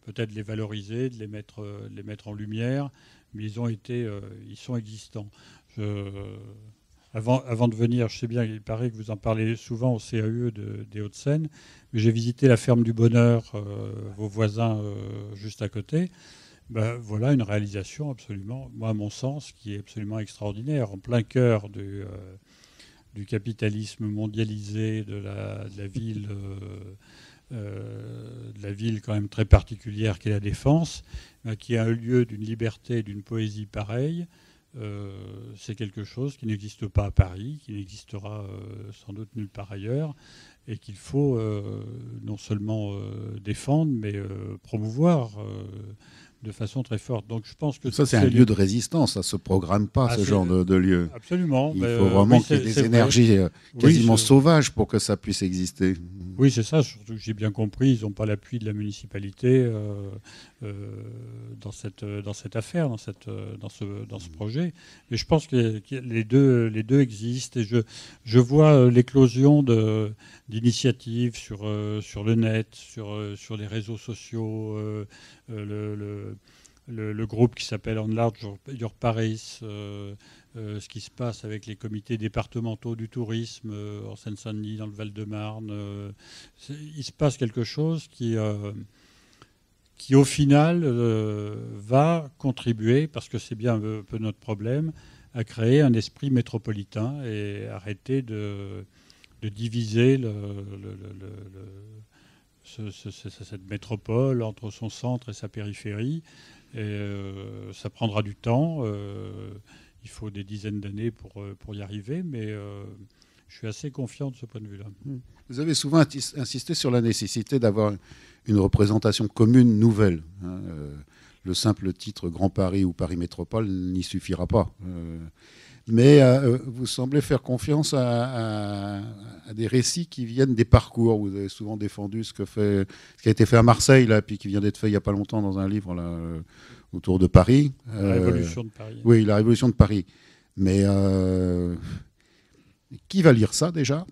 peut-être les valoriser, de les mettre en lumière, mais ils sont existants. Avant de venir, je sais bien, il paraît que vous en parlez souvent au CAE des Hauts-de-Seine, mais j'ai visité la ferme du Bonheur, vos voisins juste à côté. Ben, voilà une réalisation absolument, moi à mon sens, qui est absolument extraordinaire, en plein cœur du capitalisme mondialisé de la ville, quand même très particulière qu'est la Défense, qui est un lieu d'une liberté, d'une poésie pareille. C'est quelque chose qui n'existe pas à Paris, qui n'existera sans doute nulle part ailleurs, et qu'il faut non seulement défendre, mais promouvoir. de façon très forte. Donc je pense que ça, c'est un lieu de résistance. Ça ne se programme pas, ce genre de lieu. Absolument. Il faut vraiment qu'il y ait des énergies quasiment sauvages pour que ça puisse exister. Oui, c'est ça. Surtout que j'ai bien compris, ils n'ont pas l'appui de la municipalité dans cette affaire, dans ce projet. Mais je pense que les deux existent. Et je vois l'éclosion d'initiatives sur le net, sur les réseaux sociaux, le groupe qui s'appelle Enlarge Your Paris, ce qui se passe avec les comités départementaux du tourisme en Seine-Saint-Denis, dans le Val-de-Marne. Il se passe quelque chose qui au final, va contribuer, parce que c'est bien un peu notre problème, à créer un esprit métropolitain et arrêter de diviser cette métropole entre son centre et sa périphérie. Et ça prendra du temps. Il faut des dizaines d'années pour y arriver, mais je suis assez confiant de ce point de vue-là. Vous avez souvent insisté sur la nécessité d'avoir une représentation commune nouvelle. Le simple titre Grand Paris ou Paris Métropole n'y suffira pas. Mais vous semblez faire confiance à des récits qui viennent des parcours. Vous avez souvent défendu ce qui a été fait à Marseille, là, puis qui vient d'être fait il n'y a pas longtemps dans un livre là, autour de Paris. La Révolution de Paris. Oui, la Révolution de Paris. Mais qui va lire ça déjà ?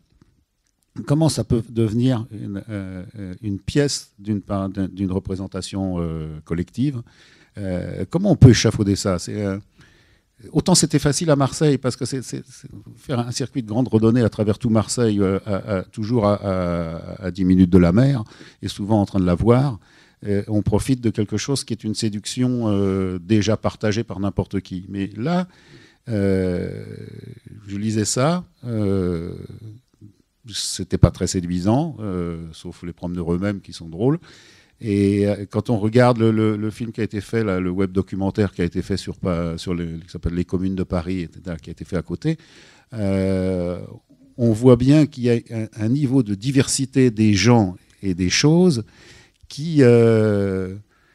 Comment ça peut devenir une pièce d'une représentation collective ? Comment on peut échafauder ça ? Autant c'était facile à Marseille, parce que c'est faire un circuit de grande randonnée à travers tout Marseille, toujours à 10 minutes de la mer, et souvent en train de la voir. On profite de quelque chose qui est une séduction déjà partagée par n'importe qui. Mais là, je lisais ça, c'était pas très séduisant, sauf les promeneurs eux-mêmes qui sont drôles. Et quand on regarde le film qui a été fait, là, le web documentaire qui a été fait qui s'appelle Les communes de Paris, etc., qui a été fait à côté, on voit bien qu'il y a un niveau de diversité des gens et des choses qui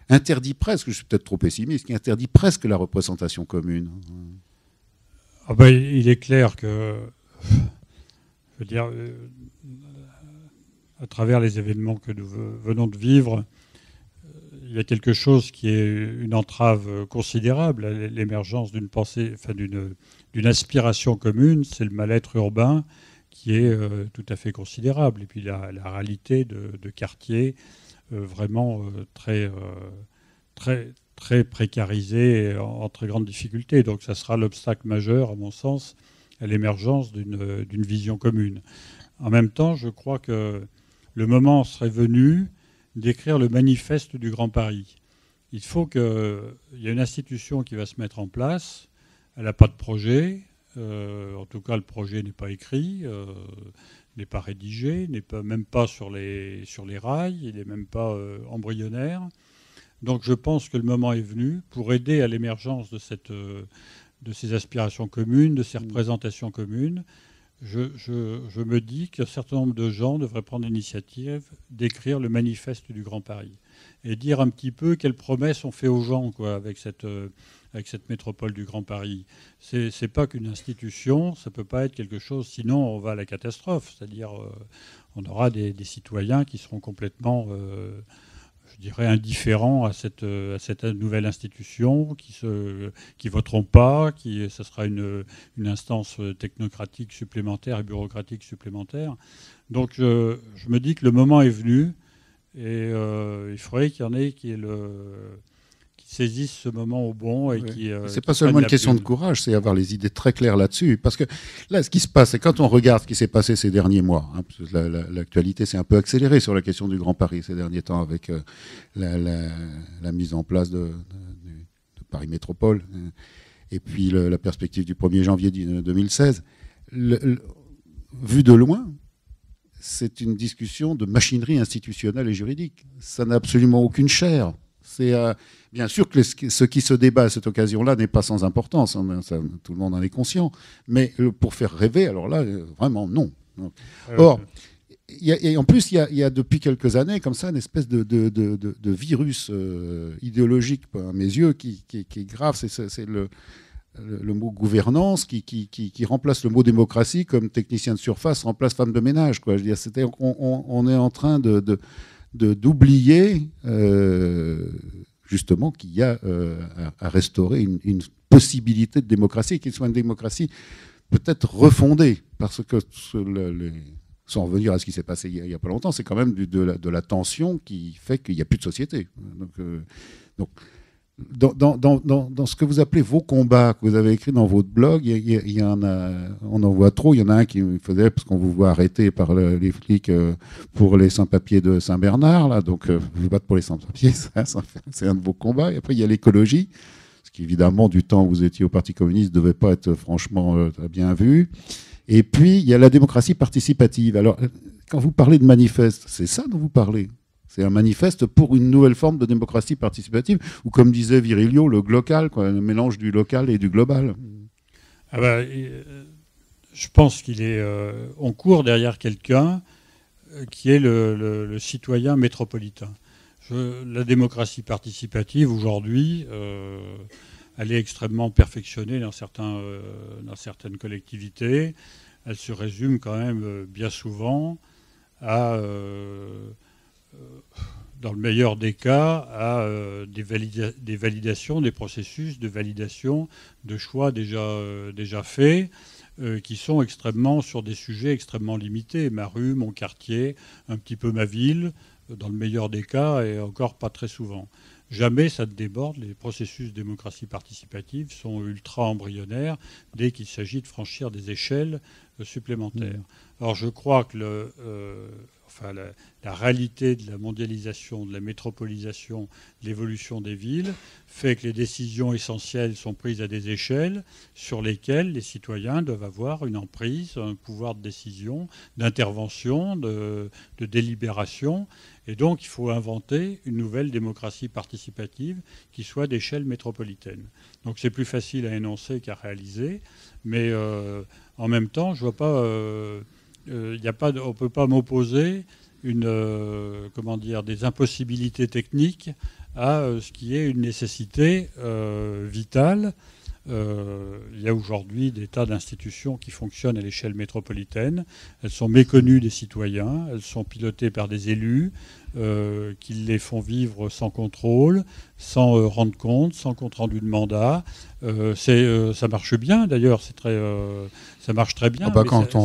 interdit presque, je suis peut-être trop pessimiste, qui interdit presque la représentation commune. Ah ben, il est clair que, je veux dire, à travers les événements que nous venons de vivre, il y a quelque chose qui est une entrave considérable à l'émergence d'une pensée, enfin d'une aspiration commune. C'est le mal-être urbain qui est tout à fait considérable. Et puis la réalité de quartiers vraiment très précarisés et en très grande difficulté. Donc ça sera l'obstacle majeur, à mon sens, à l'émergence d'une vision commune. En même temps, je crois que le moment serait venu d'écrire le manifeste du Grand Paris. Il faut qu'il y ait une institution qui va se mettre en place. Elle n'a pas de projet. En tout cas, le projet n'est pas écrit, n'est pas rédigé, n'est même pas sur les rails, il n'est même pas embryonnaire. Donc je pense que le moment est venu pour aider à l'émergence de ces aspirations communes, de ces représentations communes. Je me dis qu'un certain nombre de gens devraient prendre l'initiative d'écrire le manifeste du Grand Paris et dire un petit peu quelles promesses on fait aux gens, quoi, avec cette métropole du Grand Paris. C'est pas qu'une institution, ça peut pas être quelque chose, sinon on va à la catastrophe. C'est-à-dire on aura des citoyens qui seront complètement je dirais, indifférents à cette nouvelle institution, qui voteront pas, ça sera une instance technocratique supplémentaire et bureaucratique supplémentaire. Donc je me dis que le moment est venu et il faudrait qu'il y en ait qui saisissent ce moment au bon et qui... c'est pas seulement une question de courage, c'est avoir les idées très claires là-dessus. Parce que là, ce qui se passe, c'est quand on regarde ce qui s'est passé ces derniers mois, l'actualité s'est un peu accélérée sur la question du Grand Paris ces derniers temps avec la mise en place de Paris Métropole et puis la perspective du 1er janvier 2016. Vu de loin, c'est une discussion de machinerie institutionnelle et juridique. Ça n'a absolument aucune chair. C'est bien sûr que ce qui se débat à cette occasion-là n'est pas sans importance, tout le monde en est conscient, mais pour faire rêver, alors là, vraiment non. Or, et en plus, il y a depuis quelques années, comme ça, une espèce de virus idéologique, à mes yeux, qui est grave. C'est le mot gouvernance qui remplace le mot démocratie, comme technicien de surface remplace femme de ménage, quoi. Je veux dire, on est en train d'oublier justement qu'il y a à restaurer une possibilité de démocratie, et qu'il soit une démocratie peut-être refondée, parce que sans revenir à ce qui s'est passé il n'y a pas longtemps, c'est quand même de la tension qui fait qu'il n'y a plus de société. Donc dans ce que vous appelez vos combats, que vous avez écrit dans votre blog, il y en a, on en voit trop. Il y en a un qui me faisait, parce qu'on vous voit arrêté par les flics pour les sans-papiers de Saint-Bernard, là, donc vous vous battez pour les sans-papiers, c'est un de vos combats. Et après, il y a l'écologie, ce qui évidemment, du temps où vous étiez au Parti communiste, ne devait pas être franchement bien vu. Et puis, il y a la démocratie participative. Alors, quand vous parlez de manifeste, c'est ça dont vous parlez? C'est un manifeste pour une nouvelle forme de démocratie participative, ou comme disait Virilio, le glocal, quoi, le mélange du local et du global. Ah bah, je pense on court derrière quelqu'un qui est le citoyen métropolitain. La démocratie participative, aujourd'hui, elle est extrêmement perfectionnée dans certaines collectivités. Elle se résume quand même bien souvent à, dans le meilleur des cas, à des validations, des processus de validation de choix déjà faits, qui sont sur des sujets extrêmement limités. Ma rue, mon quartier, un petit peu ma ville, dans le meilleur des cas, et encore pas très souvent. Jamais ça ne déborde. Les processus de démocratie participative sont ultra embryonnaires dès qu'il s'agit de franchir des échelles supplémentaires. Alors je crois que la réalité de la mondialisation, de la métropolisation, de l'évolution des villes fait que les décisions essentielles sont prises à des échelles sur lesquelles les citoyens doivent avoir une emprise, un pouvoir de décision, d'intervention, de délibération. Et donc, il faut inventer une nouvelle démocratie participative qui soit d'échelle métropolitaine. Donc, c'est plus facile à énoncer qu'à réaliser. Mais en même temps, je vois pas, on ne peut pas m'opposer des impossibilités techniques à ce qui est une nécessité vitale. Il y a aujourd'hui des tas d'institutions qui fonctionnent à l'échelle métropolitaine. Elles sont méconnues des citoyens, elles sont pilotées par des élus qui les font vivre sans contrôle, sans rendre compte, sans compte rendu de mandat. Ça marche bien d'ailleurs, ça marche très bien. Ah bah quand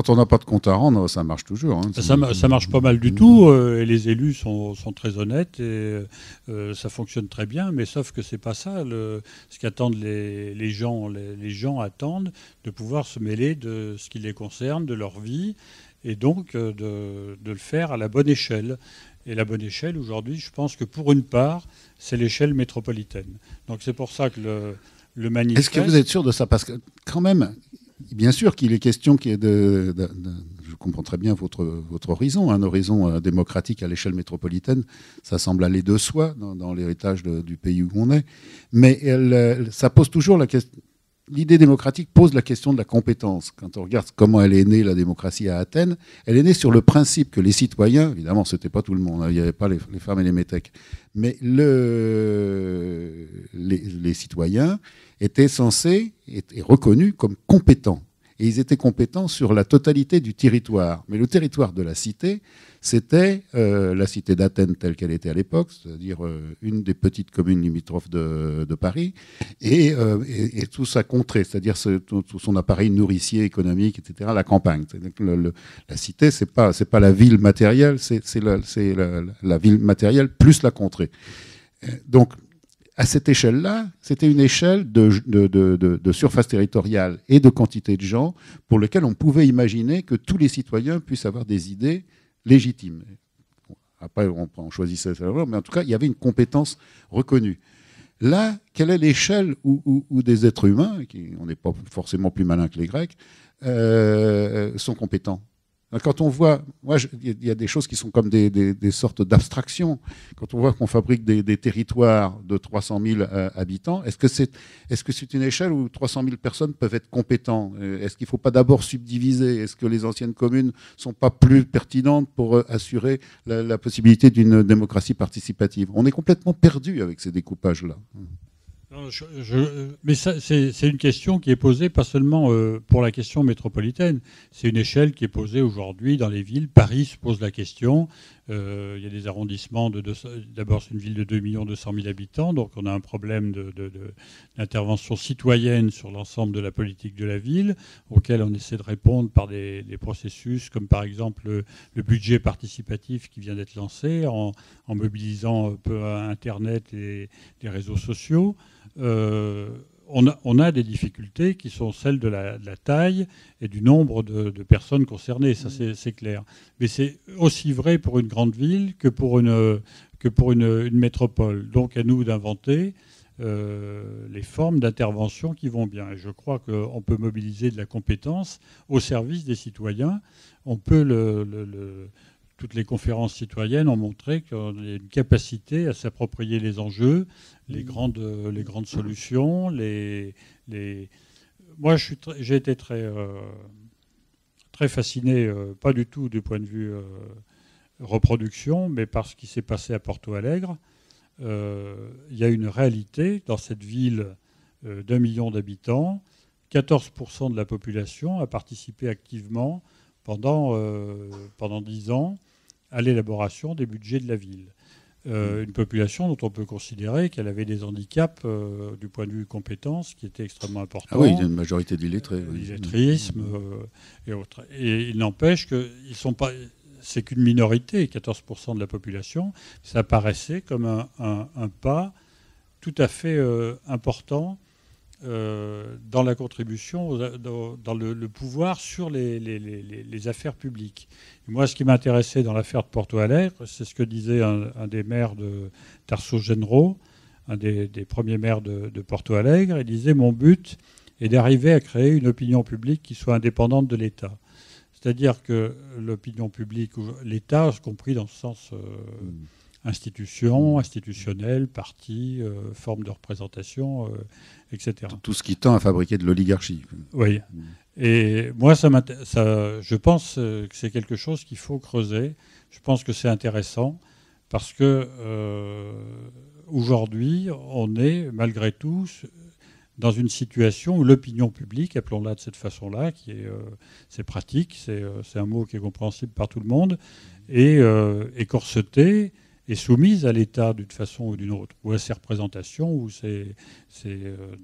on n'a pas de compte à rendre, ça marche toujours. Hein. Ça marche pas mal du tout, et les élus sont très honnêtes, et ça fonctionne très bien, mais sauf que c'est pas ça ce qu'attendent les gens. Les gens attendent de pouvoir se mêler de ce qui les concerne, de leur vie, et donc de le faire à la bonne échelle. Et la bonne échelle, aujourd'hui, je pense que pour une part, c'est l'échelle métropolitaine. Donc c'est pour ça que le manifeste... Est-ce que vous êtes sûr de ça? Parce que quand même, bien sûr qu'il est question je comprends très bien votre horizon, un horizon démocratique à l'échelle métropolitaine, ça semble aller de soi dans l'héritage du pays où on est. Mais ça pose toujours la question... L'idée démocratique pose la question de la compétence. Quand on regarde comment elle est née, la démocratie à Athènes, elle est née sur le principe que les citoyens, évidemment, ce n'était pas tout le monde, hein, il n'y avait pas les femmes et les métèques, mais les citoyens étaient censés et reconnus comme compétents. Et ils étaient compétents sur la totalité du territoire. Mais le territoire de la cité, c'était la cité d'Athènes telle qu'elle était à l'époque, c'est-à-dire une des petites communes limitrophes de Paris, et tout sa contrée, c'est-à-dire tout son appareil nourricier, économique, etc., la campagne. La cité, c'est pas la ville matérielle, c'est la ville matérielle plus la contrée. Donc, à cette échelle-là, c'était une échelle de surface territoriale et de quantité de gens pour lequel on pouvait imaginer que tous les citoyens puissent avoir des idées légitimes. Après, on choisissait ça, mais en tout cas, il y avait une compétence reconnue. Là, quelle est l'échelle où des êtres humains, on n'est pas forcément plus malins que les Grecs, sont compétents? Quand on voit, il y a des choses qui sont comme des sortes d'abstractions. Quand on voit qu'on fabrique des territoires de 300 000 habitants, est-ce que c'est une échelle où 300 000 personnes peuvent être compétents? Est-ce qu'il ne faut pas d'abord subdiviser? Est-ce que les anciennes communes ne sont pas plus pertinentes pour assurer la possibilité d'une démocratie participative? On est complètement perdu avec ces découpages-là. Non, mais c'est une question qui est posée pas seulement pour la question métropolitaine. C'est une échelle qui est posée aujourd'hui dans les villes. Paris se pose la question. Il y a des arrondissements d'abord, c'est une ville de 2 200 000 habitants, donc on a un problème d'intervention citoyenne sur l'ensemble de la politique de la ville, auquel on essaie de répondre par des processus comme par exemple le budget participatif qui vient d'être lancé en mobilisant un peu Internet et les réseaux sociaux. On a des difficultés qui sont celles de la taille et du nombre de personnes concernées, ça c'est clair. Mais c'est aussi vrai pour une grande ville que pour une métropole. Donc à nous d'inventer les formes d'intervention qui vont bien. Et je crois qu'on peut mobiliser de la compétence au service des citoyens. On peut toutes les conférences citoyennes ont montré qu'on a une capacité à s'approprier les enjeux, les grandes solutions. Moi, j'ai été très fasciné, pas du tout du point de vue reproduction, mais par ce qui s'est passé à Porto Alegre. Il y a une réalité dans cette ville d'1 million d'habitants. 14% de la population a participé activement pendant 10 ans à l'élaboration des budgets de la ville. Une population dont on peut considérer qu'elle avait des handicaps du point de vue compétences qui étaient extrêmement importants. Ah oui, il y a une majorité d'illettrés. L'illettrisme et autres. Et il n'empêche qu'ils sont pas... C'est qu'une minorité, 14% de la population. Ça paraissait comme un pas tout à fait important dans la contribution, dans le pouvoir sur les affaires publiques. Et moi, ce qui m'intéressait dans l'affaire de Porto Alegre, c'est ce que disait un des maires de Tarso Genro, un des premiers maires de Porto Alegre. Il disait « Mon but est d'arriver à créer une opinion publique qui soit indépendante de l'État ». C'est-à-dire que l'opinion publique, l'État, compris dans le sens institutionnel, parti, forme de représentation, etc. Tout ce qui tend à fabriquer de l'oligarchie. Oui. Et moi, je pense que c'est quelque chose qu'il faut creuser. Je pense que c'est intéressant parce que aujourd'hui, on est malgré tout dans une situation où l'opinion publique, appelons-la de cette façon-là, c'est pratique, c'est un mot qui est compréhensible par tout le monde, est corsetée et soumise à l'État d'une façon ou d'une autre, ou à ses représentations, ou c'est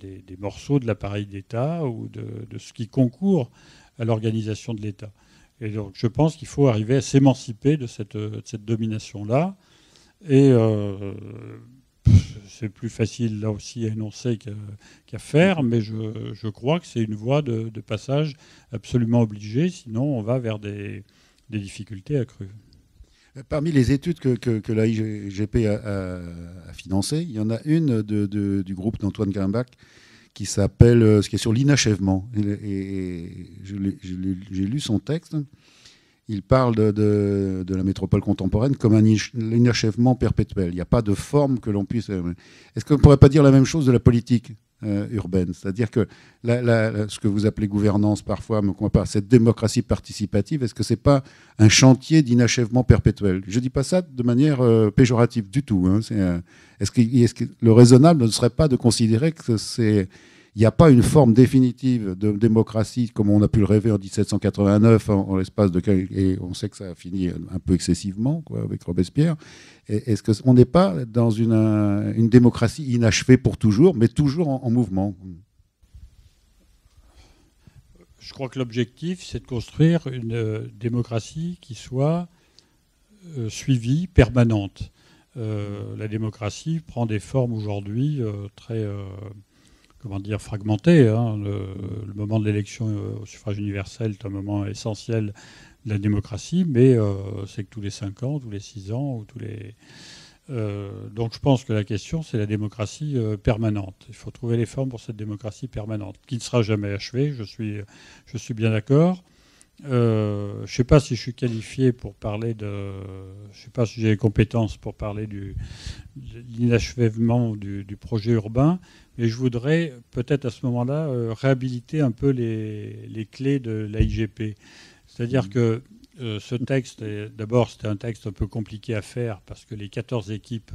des morceaux de l'appareil d'État, ou de ce qui concourt à l'organisation de l'État. Et donc je pense qu'il faut arriver à s'émanciper de cette domination-là, et c'est plus facile là aussi à énoncer qu'à faire, mais je crois que c'est une voie de passage absolument obligée, sinon on va vers des difficultés accrues. Parmi les études que la IGP a financées, il y en a une du groupe d'Antoine Grimbach qui s'appelle, ce qui est sur l'inachèvement. Et j'ai lu son texte. Il parle de la métropole contemporaine comme un inachèvement perpétuel. Il n'y a pas de forme que l'on puisse... Est-ce qu'on ne pourrait pas dire la même chose de la politique urbaine? C'est-à-dire que ce que vous appelez gouvernance parfois, cette démocratie participative, est-ce que ce n'est pas un chantier d'inachèvement perpétuel? Je ne dis pas ça de manière péjorative du tout. Hein. Est-ce que le raisonnable ne serait pas de considérer que il n'y a pas une forme définitive de démocratie comme on a pu le rêver en 1789 en l'espace de... Et on sait que ça a fini un peu excessivement avec Robespierre. Est-ce qu'on n'est pas dans une démocratie inachevée pour toujours, mais toujours en mouvement? Je crois que l'objectif, c'est de construire une démocratie qui soit suivie, permanente. La démocratie prend des formes aujourd'hui très... fragmenté. Hein. Le moment de l'élection au suffrage universel est un moment essentiel de la démocratie, mais c'est que tous les 5 ans, tous les 6 ans, ou donc je pense que la question, c'est la démocratie permanente. Il faut trouver les formes pour cette démocratie permanente, qui ne sera jamais achevée, je suis bien d'accord. Je ne sais pas si je suis qualifié pour parler de... Je ne sais pas si j'ai les compétences pour parler de l'inachèvement du projet urbain, mais je voudrais peut-être à ce moment-là réhabiliter un peu les clés de l'AIGP. C'est-à-dire que ce texte, d'abord c'était un texte un peu compliqué à faire parce que les 14 équipes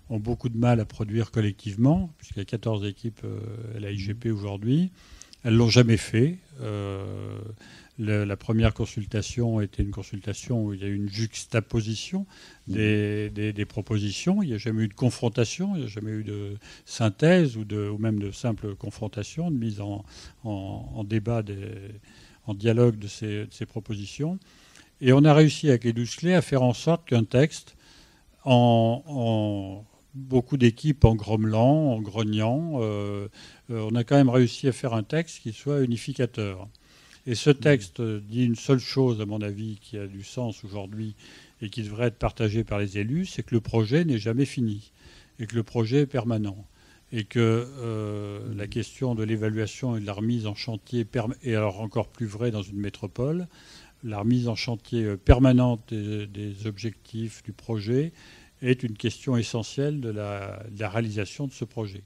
ont beaucoup de mal à produire collectivement, puisqu'il y a 14 équipes à l'AIGP aujourd'hui. Elles ne l'ont jamais fait. La première consultation était une consultation où il y a eu une juxtaposition des propositions. Il n'y a jamais eu de confrontation, il n'y a jamais eu de synthèse ou même de simple confrontation, de mise en débat, en dialogue de ces propositions. Et on a réussi avec les 12 clés à faire en sorte qu'un texte, en beaucoup d'équipes en grommelant, en grognant, on a quand même réussi à faire un texte qui soit unificateur. Et ce texte dit une seule chose, à mon avis, qui a du sens aujourd'hui et qui devrait être partagé par les élus, c'est que le projet n'est jamais fini et que le projet est permanent. Et que la question de l'évaluation et de la remise en chantier, et alors encore plus vrai dans une métropole, la remise en chantier permanente des objectifs du projet est une question essentielle de la réalisation de ce projet.